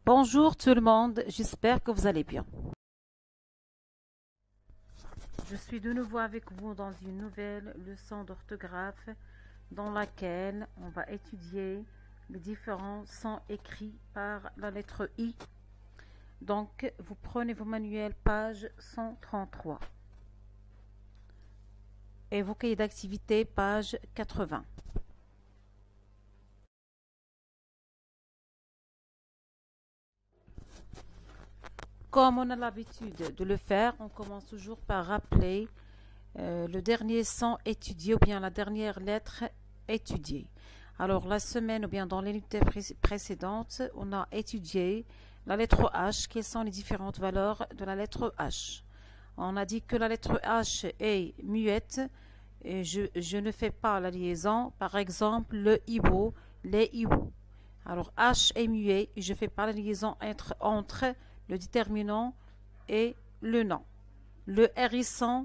Bonjour tout le monde, j'espère que vous allez bien. Je suis de nouveau avec vous dans une nouvelle leçon d'orthographe dans laquelle on va étudier les différents sons écrits par la lettre I. Donc, vous prenez vos manuels, page 133. Et vos cahiers d'activité, page 80. Comme on a l'habitude de le faire, on commence toujours par rappeler le dernier son étudié ou bien la dernière lettre étudiée. Alors la semaine ou bien dans l'unité précédente, on a étudié la lettre H. Quelles sont les différentes valeurs de la lettre H? On a dit que la lettre H est muette et je ne fais pas la liaison. Par exemple, le hibou, les hiboux. Alors H est muet et je ne fais pas la liaison entre le déterminant et le nom. Le hérisson,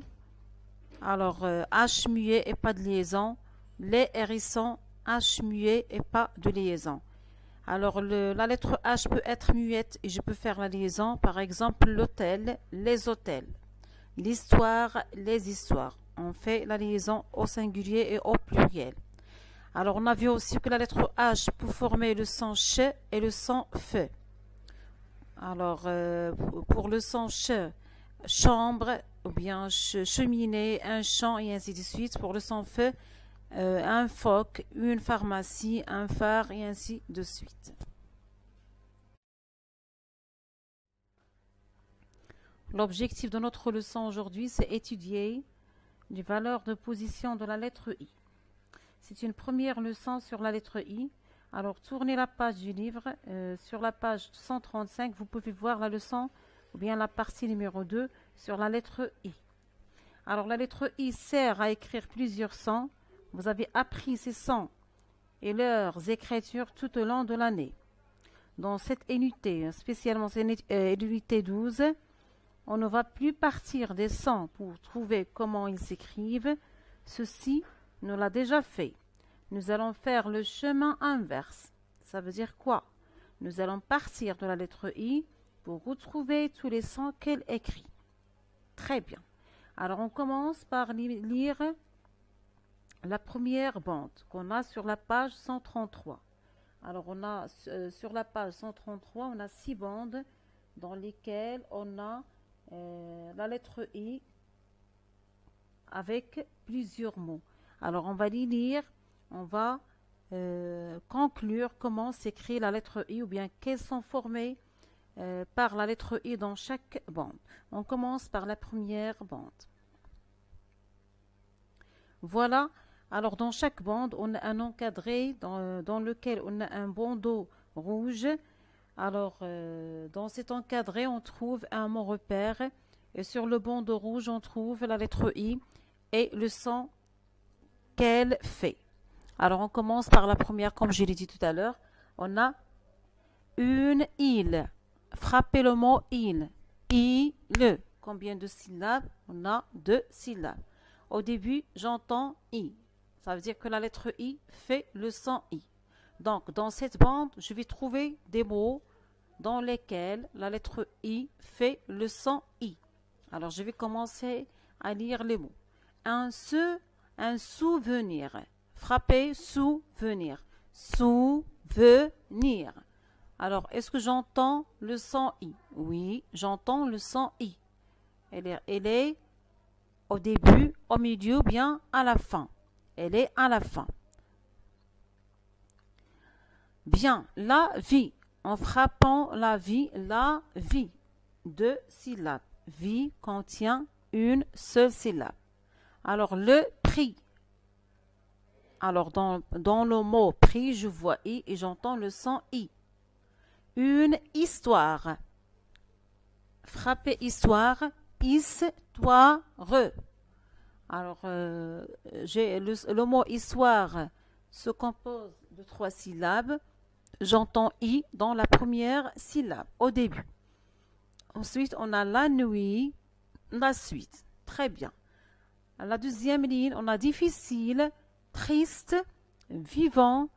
alors H muet et pas de liaison. Les hérissons, H muet et pas de liaison. Alors la lettre H peut être muette et je peux faire la liaison. Par exemple, l'hôtel, les hôtels. L'histoire, les histoires. On fait la liaison au singulier et au pluriel. Alors on a vu aussi que la lettre H peut former le son ch et le son f. Alors, pour le son ch, chambre, ou bien cheminée, un champ, et ainsi de suite. Pour le son f, un phoque, une pharmacie, un phare, et ainsi de suite. L'objectif de notre leçon aujourd'hui, c'est étudier les valeurs de position de la lettre I. C'est une première leçon sur la lettre I. Alors, tournez la page du livre. Sur la page 135, vous pouvez voir la leçon, ou bien la partie numéro 2, sur la lettre I. Alors, la lettre I sert à écrire plusieurs sons. Vous avez appris ces sons et leurs écritures tout au long de l'année. Dans cette unité, spécialement cette unité 12, on ne va plus partir des sons pour trouver comment ils s'écrivent. Ceci, nous l'a déjà fait. Nous allons faire le chemin inverse. Ça veut dire quoi? Nous allons partir de la lettre I pour retrouver tous les sons qu'elle écrit. Très bien. Alors, on commence par lire la première bande qu'on a sur la page 133. Alors, on a sur la page 133, on a 6 bandes dans lesquelles on a la lettre I avec plusieurs mots. Alors, on va les lire. On va conclure comment s'écrit la lettre I ou bien quelles sont formées par la lettre I dans chaque bande. On commence par la première bande. Voilà. Alors, dans chaque bande, on a un encadré dans lequel on a un bandeau rouge. Alors, dans cet encadré, on trouve un mot repère. Et sur le bandeau rouge, on trouve la lettre I et le son qu'elle fait. Alors, on commence par la première, comme je l'ai dit tout à l'heure. On a une île. Frappez le mot île. Île. Combien de syllabes? On a 2 syllabes. Au début, j'entends I. Ça veut dire que la lettre I fait le son I. Donc, dans cette bande, je vais trouver des mots dans lesquels la lettre I fait le son I. Alors, je vais commencer à lire les mots. Un souvenir. Frapper, souvenir. Souvenir. Alors, est-ce que j'entends le son I? Oui, j'entends le son I. Elle est au début, au milieu, bien à la fin. Elle est à la fin. Bien, la vie. En frappant la vie, 2 syllabes. Vie contient une seule syllabe. Alors, le prix. Alors, dans le mot prix, je vois I et j'entends le son I. Une histoire. Frappez histoire. Histoire. Alors, le mot histoire se compose de 3 syllabes. J'entends I dans la première syllabe, au début. Ensuite, on a la nuit, la suite. Très bien. À la deuxième ligne, on a difficile, triste, vivant,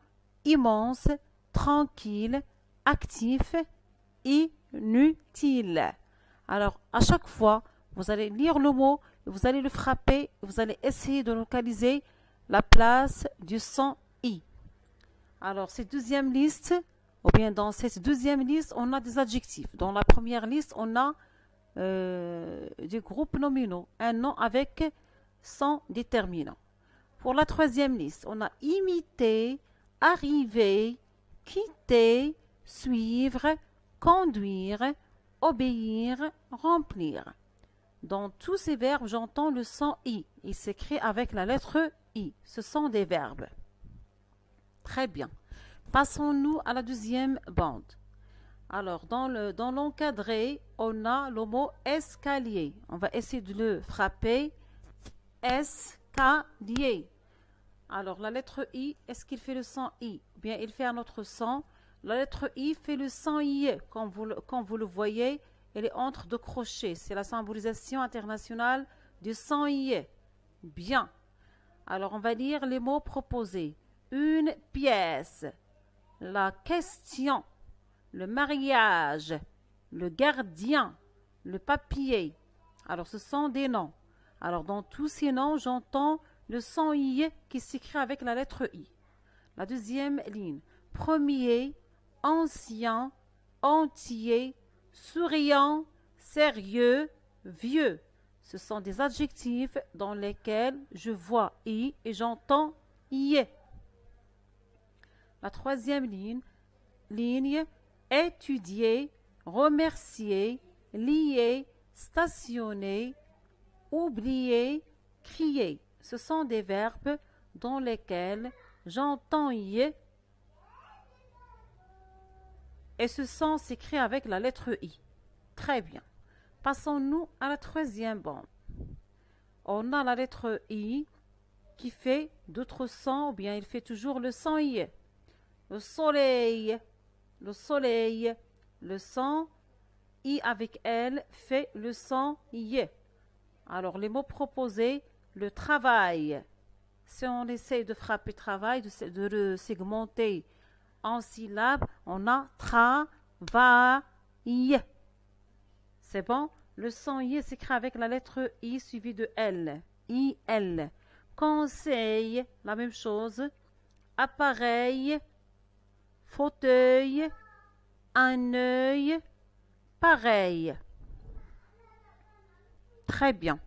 immense, tranquille, actif, inutile. Alors, à chaque fois, vous allez lire le mot, vous allez le frapper, vous allez essayer de localiser la place du son I. Alors, cette deuxième liste, ou bien dans cette deuxième liste, on a des adjectifs. Dans la première liste, on a des groupes nominaux, un nom avec son déterminant. Pour la troisième liste, on a imiter, arriver, quitter, suivre, conduire, obéir, remplir. Dans tous ces verbes, j'entends le son I. Il s'écrit avec la lettre I. Ce sont des verbes. Très bien. Passons-nous à la deuxième bande. Alors, dans l'encadré, on a le mot escalier. On va essayer de le frapper. Escalier. Alors, la lettre I, est-ce qu'il fait le son I? Bien, il fait un autre son. La lettre I fait le son I. Quand vous le voyez, elle est entre deux crochets. C'est la symbolisation internationale du son I. Bien. Alors, on va lire les mots proposés. Une pièce. La question. Le mariage, le gardien, le papier. Alors, ce sont des noms. Alors, dans tous ces noms, j'entends le son I qui s'écrit avec la lettre I. La deuxième ligne. Premier, ancien, entier, souriant, sérieux, vieux. Ce sont des adjectifs dans lesquels je vois I et j'entends I. La troisième ligne. Étudier, remercier, lier, stationner, oublier, crier. Ce sont des verbes dans lesquels j'entends I et ce son s'écrit avec la lettre I. Très bien. Passons-nous à la troisième bande. On a la lettre I qui fait d'autres sons, ou bien il fait toujours le son I. Le soleil. Le soleil, le son I avec elle fait le son I. Alors, les mots proposés, le travail. Si on essaie de frapper travail, de le segmenter en syllabes, on a travail. C'est bon? Le son I s'écrit avec la lettre I suivie de L. I-L. Conseil, la même chose. Appareil. Fauteuil, un œil, pareil. Très bien.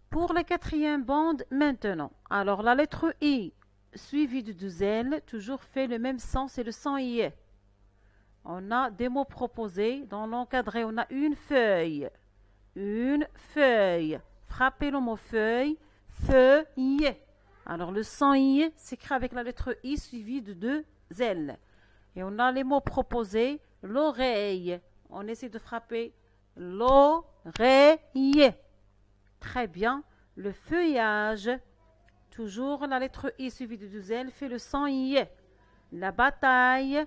Pour la quatrième bande, maintenant. Alors, la lettre I, suivie de deux L, toujours fait le même son, c'est le son I. On a des mots proposés. Dans l'encadré, on a une feuille. Une feuille. Frappez le mot feuille. Feuille. Alors, le son I s'écrit avec la lettre I suivie de deux L. Et on a les mots proposés. L'oreille. On essaie de frapper l'oreille. Très bien. Le feuillage. Toujours la lettre I suivie de deux L fait le son I. La bataille.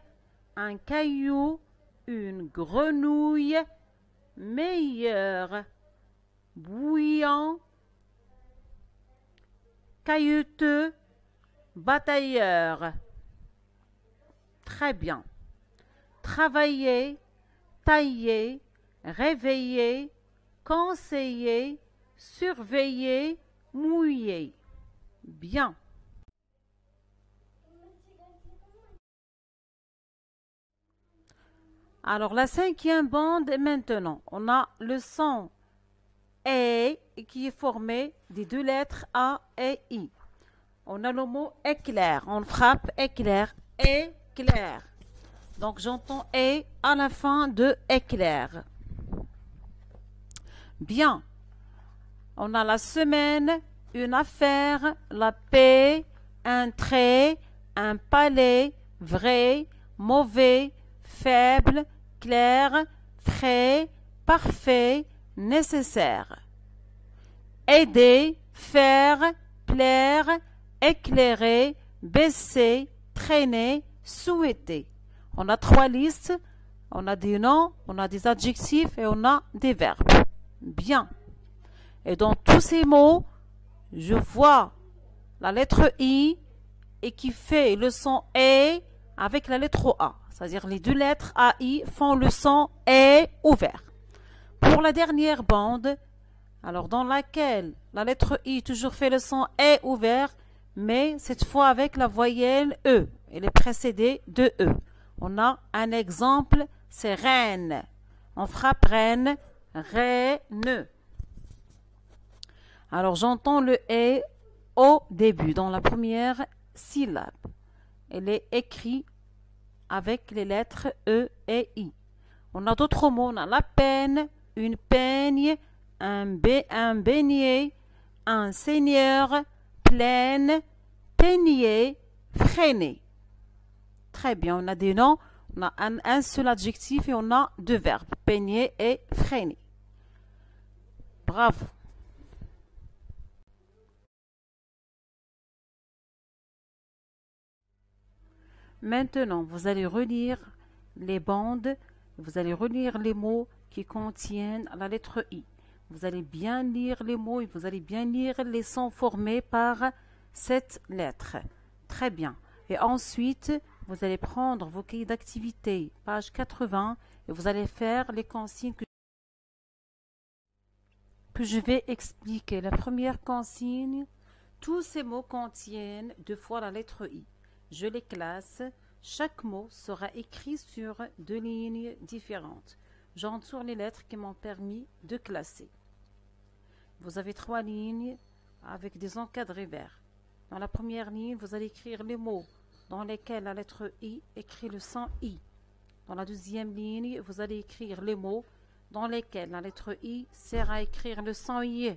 Un caillou. Une grenouille. Meilleur. Bouillant. Caillouteux, batailleur. Très bien. Travailler, tailler, réveiller, conseiller, surveiller, mouiller. Bien. Alors, la cinquième bande maintenant. On a le son E qui est formé des deux lettres A et I. On a le mot éclair. On frappe éclair. Éclair. Donc j'entends E à la fin de éclair. Bien. On a la semaine, une affaire, la paix, un trait, un palais, vrai, mauvais, faible, clair, frais, parfait, nécessaire. Aider, faire, plaire, éclairer, baisser, traîner, souhaiter. On a trois listes. On a des noms, on a des adjectifs et on a des verbes. Bien. Et dans tous ces mots, je vois la lettre I et qui fait le son E avec la lettre A. C'est-à-dire les deux lettres A, I font le son E ouvert. Pour la dernière bande, alors dans laquelle la lettre I toujours fait le son E ouvert, mais cette fois avec la voyelle E. Elle est précédée de E. On a un exemple, c'est reine. On frappe reine, reine. Alors j'entends le E au début, dans la première syllabe. Elle est écrite avec les lettres E et I. On a d'autres mots, on a la peine, une peigne, un beignet, un seigneur, pleine, peigner, freiner. Très bien, on a des noms, on a un seul adjectif et on a deux verbes, peigner et freiner. Bravo. Maintenant, vous allez relire les bandes, vous allez relire les mots qui contiennent la lettre I. Vous allez bien lire les mots et vous allez bien lire les sons formés par cette lettre. Très bien. Et ensuite, vous allez prendre vos cahiers d'activité, page 80, et vous allez faire les consignes que je vais expliquer. La première consigne, tous ces mots contiennent deux fois la lettre I. Je les classe. Chaque mot sera écrit sur deux lignes différentes. J'entoure les lettres qui m'ont permis de classer. Vous avez trois lignes avec des encadrés verts. Dans la première ligne, vous allez écrire les mots dans lesquels la lettre I écrit le son I. Dans la deuxième ligne, vous allez écrire les mots dans lesquels la lettre I sert à écrire le son I.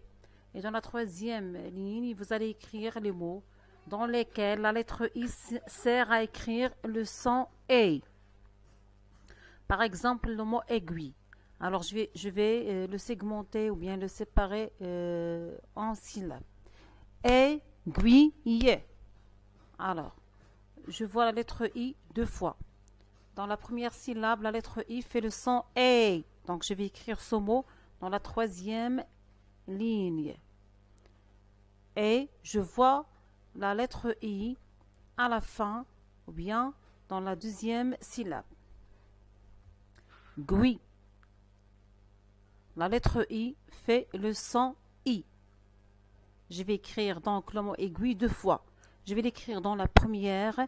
Et dans la troisième ligne, vous allez écrire les mots dans lesquels la lettre I sert à écrire le son E. Par exemple, le mot aiguille. Alors, je vais le segmenter ou bien le séparer en syllabes. Aiguille. Alors, je vois la lettre I deux fois. Dans la première syllabe, la lettre I fait le son E. Donc, je vais écrire ce mot dans la troisième ligne. Et je vois la lettre I à la fin ou bien dans la deuxième syllabe. Gui. La lettre I fait le son I. Je vais écrire donc le mot aiguille deux fois. Je vais l'écrire dans la première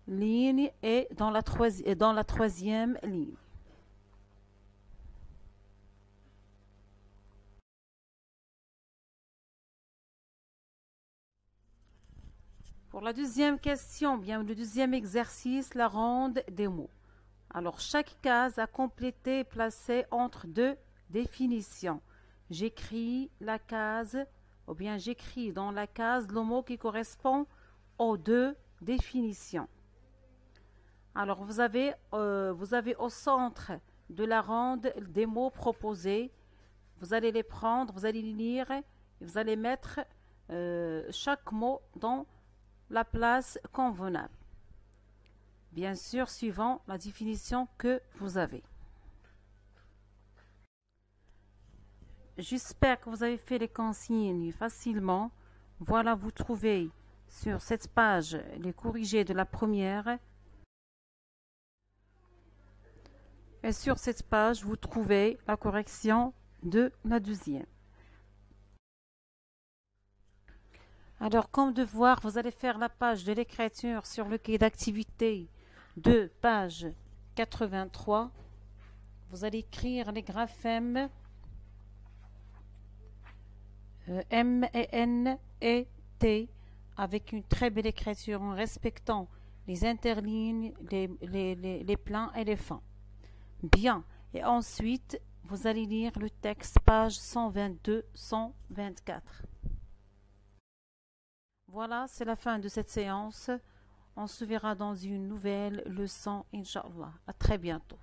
ligne et dans la troisième ligne. Pour la deuxième question, bien le deuxième exercice, la ronde des mots. Alors, chaque case à compléter est placée entre deux définitions. J'écris la case, ou bien j'écris dans la case le mot qui correspond aux deux définitions. Alors, vous avez au centre de la ronde des mots proposés. Vous allez les prendre, vous allez les lire et vous allez mettre chaque mot dans la place convenable. Bien sûr, suivant la définition que vous avez. J'espère que vous avez fait les consignes facilement. Voilà, vous trouvez sur cette page les corrigés de la première. Et sur cette page, vous trouvez la correction de la deuxième. Alors, comme devoir, vous allez faire la page de l'écriture sur le cahier d'activité de page 83. Vous allez écrire les graphèmes M et N et T avec une très belle écriture en respectant les interlignes, les pleins et les fins. Bien. Et ensuite, vous allez lire le texte page 122-124. Voilà, c'est la fin de cette séance. On se verra dans une nouvelle leçon, Inch'Allah. À très bientôt.